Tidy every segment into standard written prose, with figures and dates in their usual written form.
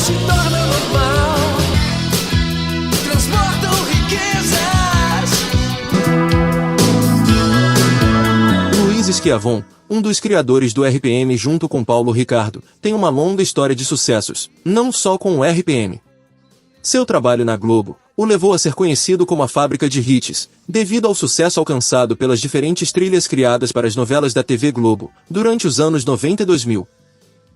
se torna normal, transportam riquezas. Luiz Schiavon, um dos criadores do RPM junto com Paulo Ricardo, tem uma longa história de sucessos, não só com o RPM. Seu trabalho na Globo o levou a ser conhecido como a fábrica de hits, devido ao sucesso alcançado pelas diferentes trilhas criadas para as novelas da TV Globo, durante os anos 90 e 2000.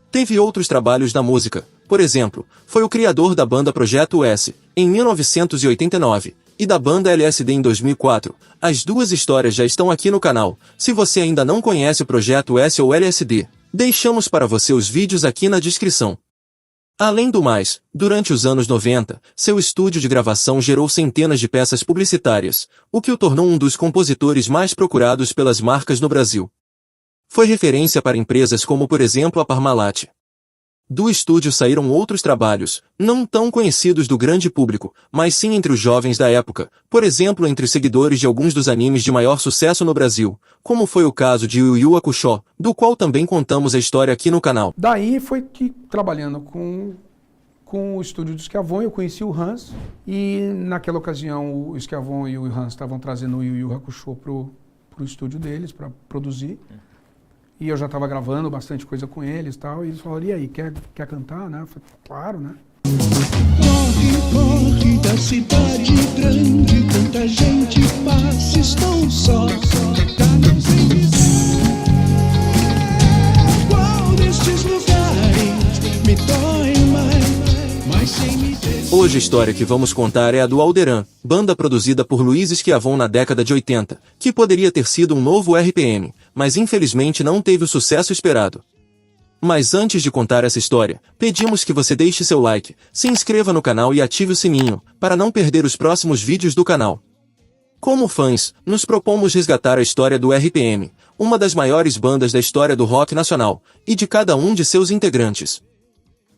Teve outros trabalhos na música, por exemplo, foi o criador da banda Projeto S, em 1989, e da banda LSD em 2004. As duas histórias já estão aqui no canal. Se você ainda não conhece o Projeto S ou LSD, deixamos para você os vídeos aqui na descrição. Além do mais, durante os anos 90, seu estúdio de gravação gerou centenas de peças publicitárias, o que o tornou um dos compositores mais procurados pelas marcas no Brasil. Foi referência para empresas como, por exemplo, a Parmalat. Do estúdio saíram outros trabalhos, não tão conhecidos do grande público, mas sim entre os jovens da época, por exemplo entre os seguidores de alguns dos animes de maior sucesso no Brasil, como foi o caso de Yu Yu Hakusho, do qual também contamos a história aqui no canal. Daí foi que, trabalhando com o estúdio do Schiavon, eu conheci o Hans, e naquela ocasião o Schiavon e o Hans estavam trazendo o Yu Yu Hakusho pro estúdio deles, para produzir. E eu já estava gravando bastante coisa com eles e tal, e eles falaram, e aí, quer cantar, né? Eu falei, claro, né? Corre, corre da cidade grande, tanta gente passa, estão só, já não sei dizer qual destes lugares me dói mais, mas sem me dizer. Hoje a história que vamos contar é a do Alderan, banda produzida por Luiz Schiavon na década de 80, que poderia ter sido um novo RPM, mas infelizmente não teve o sucesso esperado. Mas antes de contar essa história, pedimos que você deixe seu like, se inscreva no canal e ative o sininho, para não perder os próximos vídeos do canal. Como fãs, nos propomos resgatar a história do RPM, uma das maiores bandas da história do rock nacional, e de cada um de seus integrantes.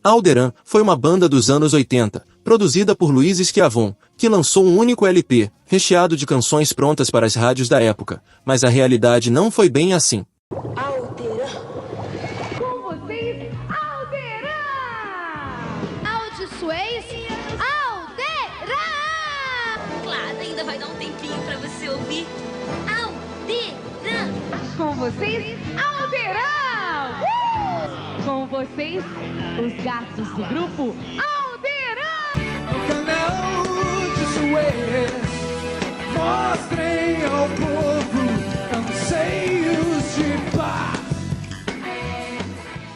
Alderan foi uma banda dos anos 80, produzida por Luiz Schiavon, que lançou um único LP, recheado de canções prontas para as rádios da época, mas a realidade não foi bem assim. Alderan. Com vocês, Alderan! Audi Suez, Alderan! Claro, ainda vai dar um tempinho pra você ouvir. Alderan! Com vocês, Alderan! Com vocês, os gatos do grupo Alderan! No canal de Suez, mostrem ao povo anseios de paz.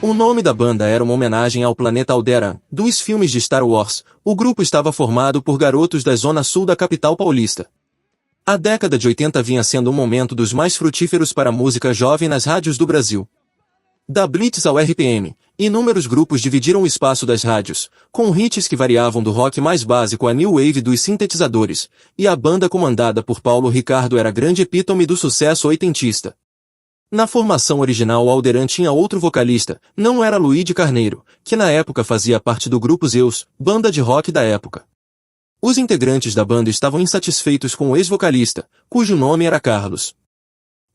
O nome da banda era uma homenagem ao planeta Alderan, dos filmes de Star Wars. O grupo estava formado por garotos da zona sul da capital paulista. A década de 80 vinha sendo um momento dos mais frutíferos para a música jovem nas rádios do Brasil. Da Blitz ao RPM, inúmeros grupos dividiram o espaço das rádios, com hits que variavam do rock mais básico à new wave dos sintetizadores, e a banda comandada por Paulo Ricardo era a grande epítome do sucesso oitentista. Na formação original o Alderan tinha outro vocalista, não era Luíde Carneiro, que na época fazia parte do grupo Zeus, banda de rock da época. Os integrantes da banda estavam insatisfeitos com o ex-vocalista, cujo nome era Carlos.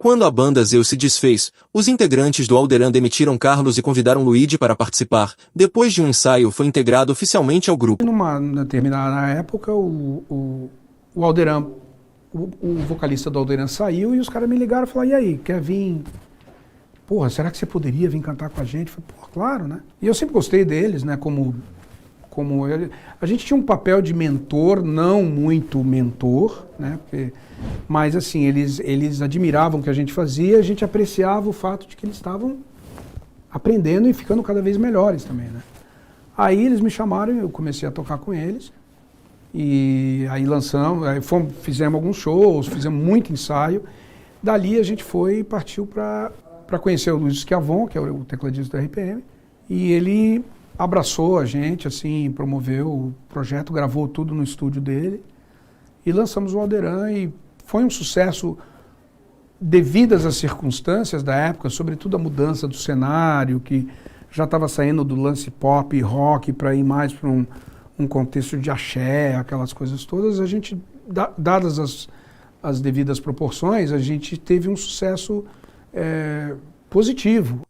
Quando a banda Zeus se desfez, os integrantes do Alderan demitiram Carlos e convidaram Luíde para participar. Depois de um ensaio foi integrado oficialmente ao grupo. Numa determinada época, o Alderan, o vocalista do Alderan saiu e os caras me ligaram e falaram, e aí, quer vir? Porra, será que você poderia vir cantar com a gente? Eu falei, porra, claro, né? E eu sempre gostei deles, né, a gente tinha um papel de mentor, não muito mentor, né? Mas assim, eles admiravam o que a gente fazia, a gente apreciava o fato de que eles estavam aprendendo e ficando cada vez melhores também, né? Aí eles me chamaram, eu comecei a tocar com eles, e aí fizemos alguns shows, fizemos muito ensaio. Dali a gente partiu para conhecer o Luiz Schiavon, que é o tecladista do RPM, e ele abraçou a gente, assim, promoveu o projeto, gravou tudo no estúdio dele e lançamos o Alderan e foi um sucesso devidas às circunstâncias da época, sobretudo a mudança do cenário, que já estava saindo do lance pop e rock para ir mais para um contexto de axé, aquelas coisas todas. A gente, dadas as devidas proporções, a gente teve um sucesso positivo.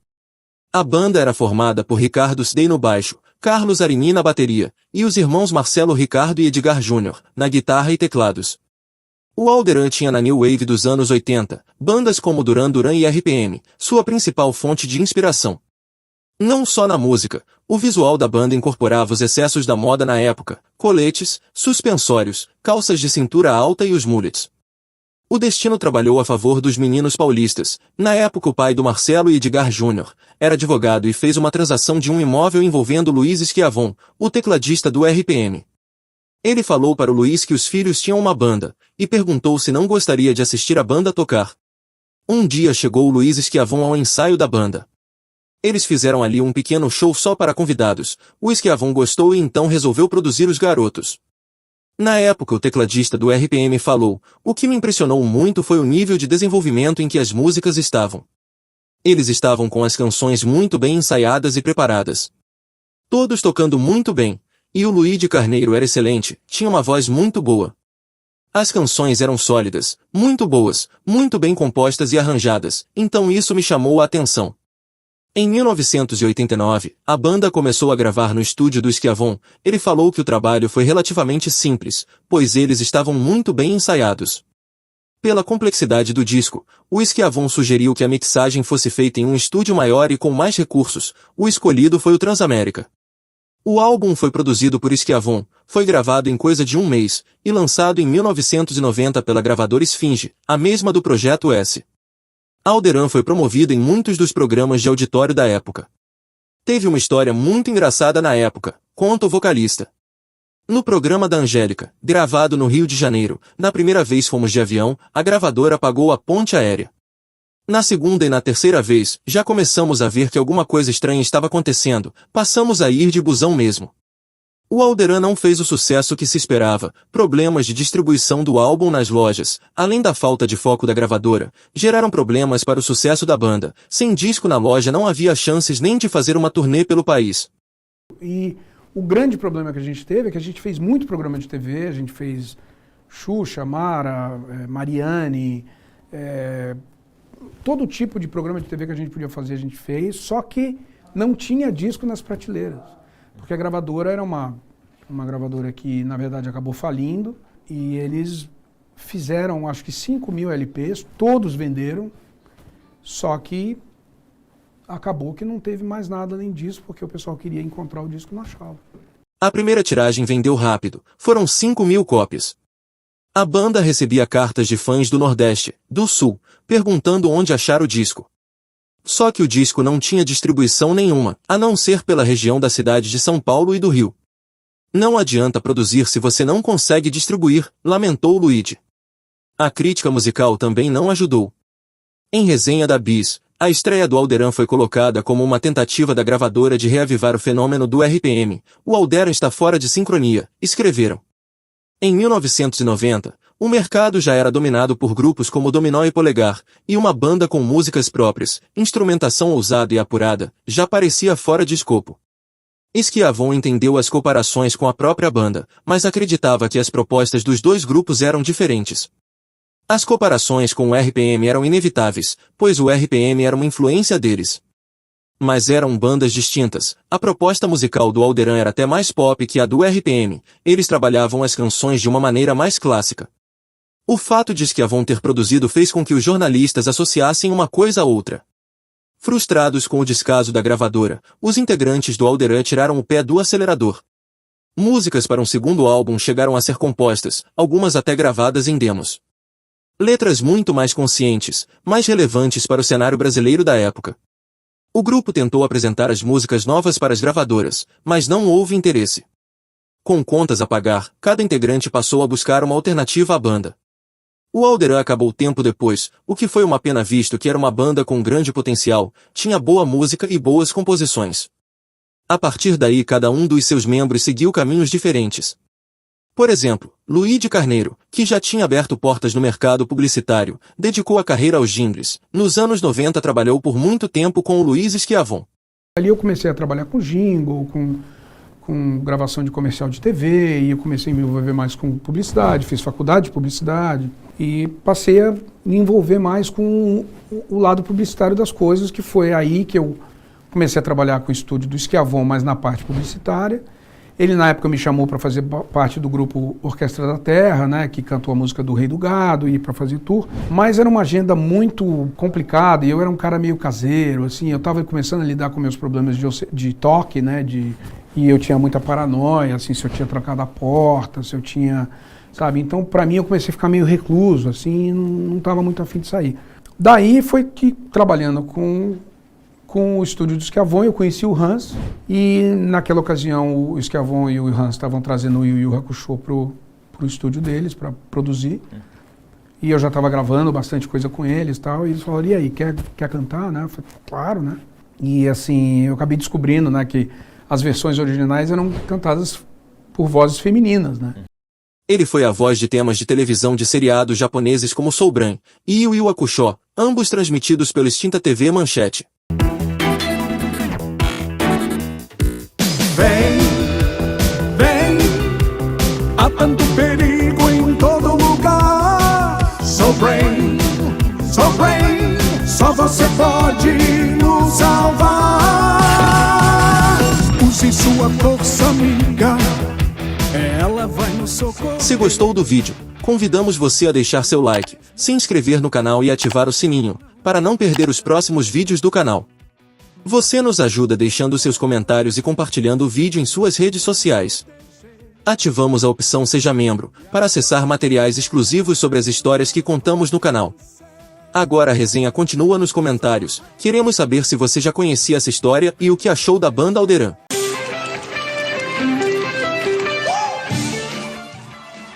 A banda era formada por Ricardo Cedei no baixo, Carlos Arini na bateria, e os irmãos Marcelo Ricardo e Edgar Júnior, na guitarra e teclados. O Alderan tinha na New Wave dos anos 80, bandas como Duran Duran e RPM, sua principal fonte de inspiração. Não só na música, o visual da banda incorporava os excessos da moda na época, coletes, suspensórios, calças de cintura alta e os mullets. O destino trabalhou a favor dos meninos paulistas. Na época o pai do Marcelo e Edgar Júnior era advogado e fez uma transação de um imóvel envolvendo Luiz Schiavon, o tecladista do RPM. Ele falou para o Luiz que os filhos tinham uma banda, e perguntou se não gostaria de assistir a banda tocar. Um dia chegou o Luiz Schiavon ao ensaio da banda. Eles fizeram ali um pequeno show só para convidados. O Schiavon gostou e então resolveu produzir os garotos. Na época o tecladista do RPM falou, o que me impressionou muito foi o nível de desenvolvimento em que as músicas estavam. Eles estavam com as canções muito bem ensaiadas e preparadas. Todos tocando muito bem, e o Luigi Carneiro era excelente, tinha uma voz muito boa. As canções eram sólidas, muito boas, muito bem compostas e arranjadas, então isso me chamou a atenção. Em 1989, a banda começou a gravar no estúdio do Schiavon. Ele falou que o trabalho foi relativamente simples, pois eles estavam muito bem ensaiados. Pela complexidade do disco, o Schiavon sugeriu que a mixagem fosse feita em um estúdio maior e com mais recursos. O escolhido foi o Transamérica. O álbum foi produzido por Schiavon, foi gravado em coisa de um mês, e lançado em 1990 pela gravadora Esfinge, a mesma do Projeto S. Alderan foi promovido em muitos dos programas de auditório da época. Teve uma história muito engraçada na época, conta o vocalista. No programa da Angélica, gravado no Rio de Janeiro, na primeira vez fomos de avião, a gravadora pagou a ponte aérea. Na segunda e na terceira vez, já começamos a ver que alguma coisa estranha estava acontecendo, passamos a ir de busão mesmo. O Alderan não fez o sucesso que se esperava, problemas de distribuição do álbum nas lojas, além da falta de foco da gravadora, geraram problemas para o sucesso da banda. Sem disco na loja não havia chances nem de fazer uma turnê pelo país. E o grande problema que a gente teve é que a gente fez muito programa de TV, a gente fez Xuxa, Mara, Mariane, todo tipo de programa de TV que a gente podia fazer a gente fez, só que não tinha disco nas prateleiras. Porque a gravadora era uma gravadora que, na verdade, acabou falindo. E eles fizeram, acho que 5.000 LPs, todos venderam. Só que acabou que não teve mais nada além disso, porque o pessoal queria encontrar o disco e não achava. A primeira tiragem vendeu rápido, foram 5.000 cópias. A banda recebia cartas de fãs do Nordeste, do Sul, perguntando onde achar o disco. Só que o disco não tinha distribuição nenhuma, a não ser pela região da cidade de São Paulo e do Rio. Não adianta produzir se você não consegue distribuir, lamentou Luigi. A crítica musical também não ajudou. Em resenha da Bis, a estreia do Alderan foi colocada como uma tentativa da gravadora de reavivar o fenômeno do RPM. O Alderan está fora de sincronia, escreveram. Em 1990, o mercado já era dominado por grupos como Dominó e Polegar, e uma banda com músicas próprias, instrumentação ousada e apurada, já parecia fora de escopo. Schiavon entendeu as comparações com a própria banda, mas acreditava que as propostas dos dois grupos eram diferentes. As comparações com o RPM eram inevitáveis, pois o RPM era uma influência deles. Mas eram bandas distintas. A proposta musical do Alderan era até mais pop que a do RPM, eles trabalhavam as canções de uma maneira mais clássica. O fato de Schiavon ter produzido fez com que os jornalistas associassem uma coisa a outra. Frustrados com o descaso da gravadora, os integrantes do Alderan tiraram o pé do acelerador. Músicas para um segundo álbum chegaram a ser compostas, algumas até gravadas em demos. Letras muito mais conscientes, mais relevantes para o cenário brasileiro da época. O grupo tentou apresentar as músicas novas para as gravadoras, mas não houve interesse. Com contas a pagar, cada integrante passou a buscar uma alternativa à banda. O Alderan acabou tempo depois, o que foi uma pena visto que era uma banda com grande potencial, tinha boa música e boas composições. A partir daí cada um dos seus membros seguiu caminhos diferentes. Por exemplo, Luigi Carneiro, que já tinha aberto portas no mercado publicitário, dedicou a carreira aos jingles. Nos anos 90 trabalhou por muito tempo com o Luiz Schiavon. Ali eu comecei a trabalhar com jingle, com gravação de comercial de TV, e eu comecei a me envolver mais com publicidade, fiz faculdade de publicidade, e passei a me envolver mais com o lado publicitário das coisas, que foi aí que eu Comecei a trabalhar com o estúdio do Schiavon, mas na parte publicitária. Ele, na época, me chamou para fazer parte do grupo Orquestra da Terra, né, que cantou a música do Rei do Gado, e para fazer tour. Mas era uma agenda muito complicada e eu era um cara meio caseiro, assim. Eu estava começando a lidar com meus problemas de toque, né, e eu tinha muita paranoia, assim, se eu tinha trancado a porta, se eu tinha, sabe? Então, para mim, eu comecei a ficar meio recluso, assim, e não estava muito afim de sair. Daí foi que, trabalhando com o estúdio do Schiavon, eu conheci o Hans, e naquela ocasião o Schiavon e o Hans estavam trazendo o Yu Yu Hakusho pro estúdio deles para produzir, e eu já estava gravando bastante coisa com eles e tal, e eles falaram, e aí, quer cantar, né? Eu falei, claro, né? E assim, eu acabei descobrindo, né, que as versões originais eram cantadas por vozes femininas, né? Ele foi a voz de temas de televisão de seriados japoneses como Soulbran e Yu Yu Hakusho, ambos transmitidos pelo extinta TV Manchete. Vem, há tanto perigo em todo lugar. So brain, só você pode nos salvar. Use sua força amiga, ela vai nos socorrer. Se gostou do vídeo, convidamos você a deixar seu like, se inscrever no canal e ativar o sininho, para não perder os próximos vídeos do canal. Você nos ajuda deixando seus comentários e compartilhando o vídeo em suas redes sociais. Ativamos a opção Seja Membro, para acessar materiais exclusivos sobre as histórias que contamos no canal. Agora a resenha continua nos comentários, queremos saber se você já conhecia essa história e o que achou da banda Alderan.